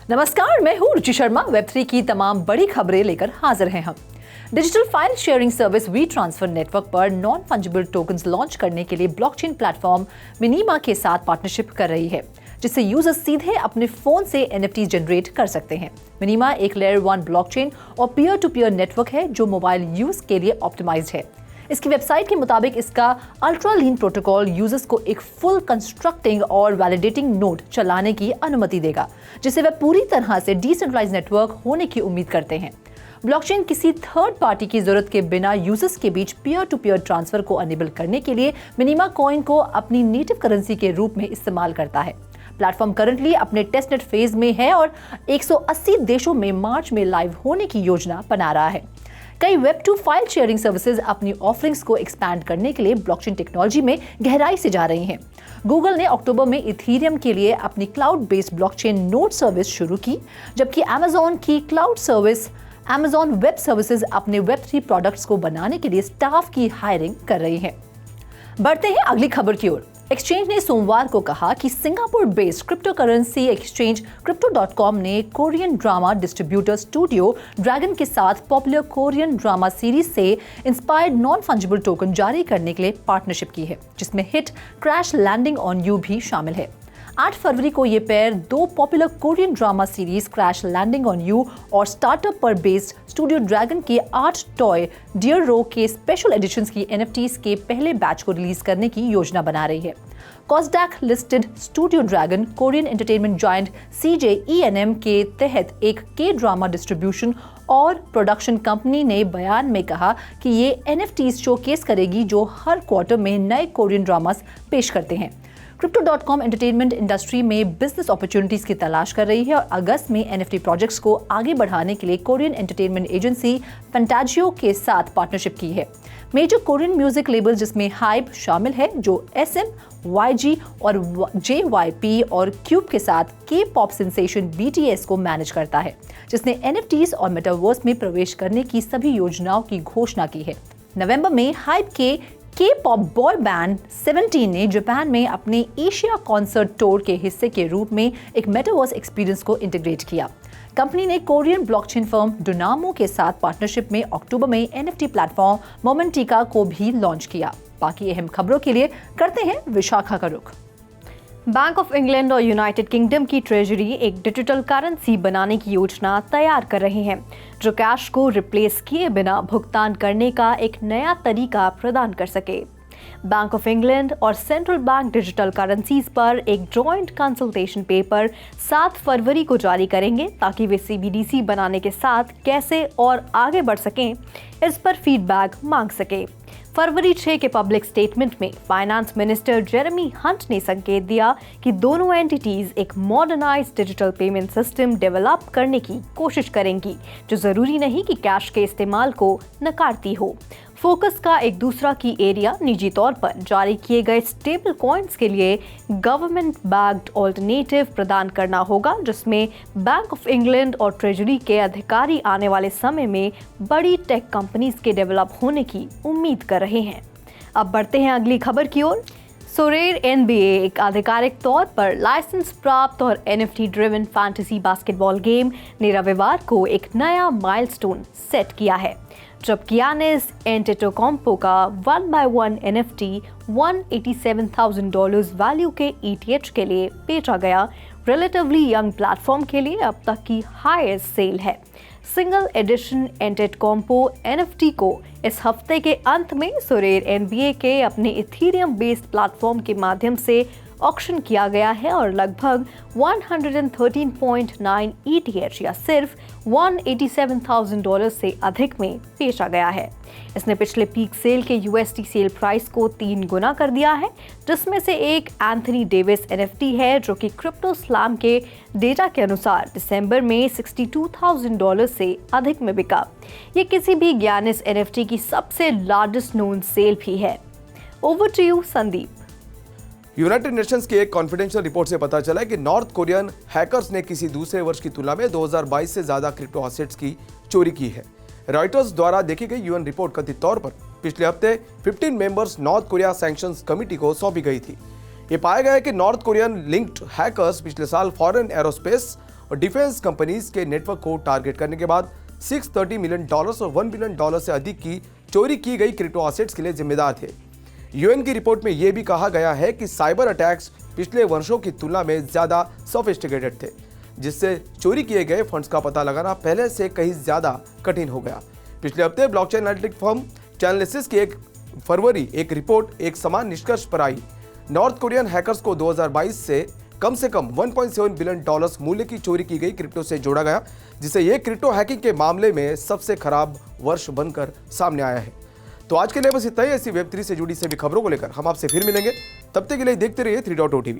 नमस्कार, मैं हूँ रुचि शर्मा। वेब3 की तमाम बड़ी खबरें लेकर हाजिर हैं हम। Digital file sharing service WeTransfer network पर नॉन फंजिबल टोकन्स लॉन्च करने के लिए ब्लॉकचेन प्लेटफॉर्म मिनीमा के साथ पार्टनरशिप कर रही है, जिससे यूजर्स सीधे अपने फोन से NFT जनरेट कर सकते हैं। मिनीमा एक लेयर 1 ब्लॉकचेन और पीयर टू पीयर नेटवर्क है जो मोबाइल यूज के लिए ऑप्टिमाइज्ड है। इसकी वेबसाइट के मुताबिक इसका अल्ट्रा लीन प्रोटोकॉल यूजर्स को एक फुल कंस्ट्रक्टिंग और वैलिडेटिंग नोड चलाने की अनुमति देगा, जिससे वे पूरी तरह से डिसेंट्रलाइज्ड नेटवर्क होने की उम्मीद करते हैं। ब्लॉकचेन किसी थर्ड पार्टी की जरूरत के बिना यूजर्स के बीच पीयर टू पीयर ट्रांसफर को अनेबल करने के लिए मिनीमा कॉइन को अपनी नेटिव करेंसी के रूप में इस्तेमाल करता है। प्लेटफॉर्म करंटली अपने टेस्टनेट फेज में है और 180 देशों में मार्च में लाइव होने की योजना बना रहा है। कई वेब2 फाइल शेयरिंग सर्विसेज अपनी ऑफरिंग्स को एक्सपैंड करने के लिए ब्लॉकचेन टेक्नोलॉजी में गहराई से जा रही हैं। गूगल ने अक्टूबर में इथीरियम के लिए अपनी cloud based blockchain node service शुरू की, जबकि अमेजॉन की cloud service Amazon web services अपने वेब3 प्रोडक्ट्स को बनाने के लिए स्टाफ की हायरिंग कर रही है। बढ़ते हैं अगली खबर की ओर। एक्सचेंज ने सोमवार को कहा कि Singapore based crypto currency exchange Crypto.com ने Korean drama distributor Studio Dragon के साथ पॉपुलर कोरियन ड्रामा सीरीज से इंस्पायर्ड नॉन फंजिबल टोकन जारी करने के लिए पार्टनरशिप की है, जिसमें hit Crash Landing on You भी शामिल है। 8 फरवरी को ये pair 2 popular Korean drama series Crash Landing on You और स्टार्टअप पर बेस्ड स्टूडियो ड्रैगन के 8 टॉय डियर रो के स्पेशल एडिशंस की NFTs के पहले बैच को रिलीज करने की योजना बना रही है। KOSDAQ listed Studio Dragon Korean entertainment giant CJENM के तहत एक K-ड्रामा डिस्ट्रीब्यूशन और प्रोडक्शन कंपनी ने बयान में कहा कि ये NFTs शोकेस करेगी जो हर क्वार्टर में नए कोरियन ड्रामास पेश करते हैं। Crypto.com एंटरटेनमेंट इंडस्ट्री में बिजनेस अपॉर्चुनिटीज की तलाश कर रही है और अगस्त में NFT प्रोजेक्ट्स को आगे बढ़ाने के लिए कोरियन एंटरटेनमेंट एजेंसी फैंटाजियो के साथ पार्टनरशिप की है। मेजर कोरियन म्यूजिक लेबल जिसमें हाइब शामिल है, जो SM, YG और JYP और क्यूब के साथ K-पॉप सेंसेशन BTS को मैनेज करता है, जिसने NFTs और मेटावर्स में प्रवेश करने की सभी योजनाओं की घोषणा की है। नवंबर में हाइब के K-पॉप बॉय बैंड 17 ने जापान में अपने एशिया कॉन्सर्ट टूर के हिस्से के रूप में एक मेटावर्स एक्सपीरियंस को इंटीग्रेट किया। कंपनी ने कोरियन ब्लॉकचेन फर्म डोनामो के साथ पार्टनरशिप में अक्टूबर में NFT प्लेटफॉर्म मोमेंटिका को भी लॉन्च किया। बाकी अहम खबरों के लिए करते हैं विशाखा का रुख। बैंक ऑफ इंग्लैंड और यूनाइटेड किंगडम की ट्रेजरी एक डिजिटल करेंसी बनाने की योजना तैयार कर रहे हैं, जो कैश को रिप्लेस किए बिना भुगतान करने का एक नया तरीका प्रदान कर सके। बैंक ऑफ इंग्लैंड और सेंट्रल बैंक डिजिटल करेंसीज पर एक जॉइंट कंसल्टेशन पेपर 7 फरवरी को जारी करेंगे, ताकि वे CBDC बनाने के साथ कैसे और आगे बढ़ सकें, इस पर फीडबैक मांग सके। फरवरी 6 के पब्लिक स्टेटमेंट में फाइनेंस मिनिस्टर जेरेमी हंट ने संकेत दिया कि दोनों एंटिटीज एक modernised digital payment system develop करने की कोशिश करेंगी, जो जरूरी नहीं कि कैश के इस्तेमाल को नकारती हो। फोकस का एक दूसरा की एरिया निजी तौर पर जारी किए गए स्टेबल कॉइन्स के लिए गवर्नमेंट बैक्ड ऑल्टरनेटिव प्रदान करना होगा, जिसमें बैंक ऑफ इंग्लैंड और ट्रेजरी के अधिकारी आने वाले समय में बड़ी टेक कंपनीज के डेवलप होने की उम्मीद कर रहे हैं। अब बढ़ते हैं अगली खबर की ओर। सोरेर NBA एक आधिकारिक तौर पर लाइसेंस प्राप्त और NFT driven fantasy basketball game ने रविवार को एक नया माइलस्टोन सेट किया है, जब गियानिस एंटेटोकोंपो का 1x1 NFT $187,000 वैल्यू के ETH के लिए बेचा गया रिलेटिवली यंग प्लेटफॉर्म के लिए अब तक की हाईएस्ट सेल है। सिंगल एडिशन एंटेटोकोंपो NFT को इस हफ्ते के अंत में सोरेर NBA के अपने इथीरियम बेस्ड प्लेटफॉर्म के माध्यम से ऑक्शन किया गया है और लगभग 113.9 ETH या सिर्फ $187,000 से अधिक में बेचा गया है। इसने पिछले पीक सेल के USD सेल प्राइस को 3 गुना कर दिया है, जिसमें से एक एंथनी डेविस NFT है, जो कि क्रिप्टो स्लैम के डेटा के अनुसार दिसंबर में $62,000 से अधिक में बिका। ये किसी भी गियानिस NFT की सबसे लार्जेस्ट नोन सेल भी है। Over to you Sandeep. United Nations की एक कॉन्फिडेंशियल रिपोर्ट से पता चला है कि नॉर्थ कोरियन हैकर्स ने किसी दूसरे वर्ष की तुलना में 2022 से ज्यादा क्रिप्टो एसेट्स की चोरी की है। रॉयटर्स द्वारा देखी गई यूएन रिपोर्ट कथित तौर पर पिछले हफ्ते 15 members north Korea sanctions committee को सौंपी गई थी। ये पाया गया है कि नॉर्थ कोरियन लिंक्ड हैकर्स पिछले साल फॉरेन एरोस्पेस और डिफेंस कंपनीज के नेटवर्क को टारगेट करने के बाद $630 मिलियन और $1 बिलियन से अधिक की चोरी की गई क्रिप्टो एसेट्स के लिए जिम्मेदार थे। यूएन की रिपोर्ट में यह भी कहा गया है कि साइबर अटैक्स पिछले वर्षों की तुलना में ज्यादा सोफिस्टिकेटेड थे, जिससे चोरी किए गए फंड्स का पता लगाना पहले से कहीं ज्यादा कठिन हो गया। पिछले हफ्ते ब्लॉकचेन एनालिटिक फर्म चैनलिसिस की 1 फरवरी एक रिपोर्ट एक समान निष्कर्ष पर आई। नॉर्थ कोरियन हैकर्स को 2022 से कम $1.7 बिलियन मूल्य की चोरी की गई क्रिप्टो से जोड़ा गया, जिसे यह क्रिप्टो हैकिंग के मामले में सबसे खराब वर्ष बनकर सामने आया है। तो आज के लिए बस इतना ही। ऐसी वेब3 से जुड़ी सभी खबरों को लेकर हम आपसे फिर मिलेंगे। तब तक के लिए देखते रहिए 3.0 TV।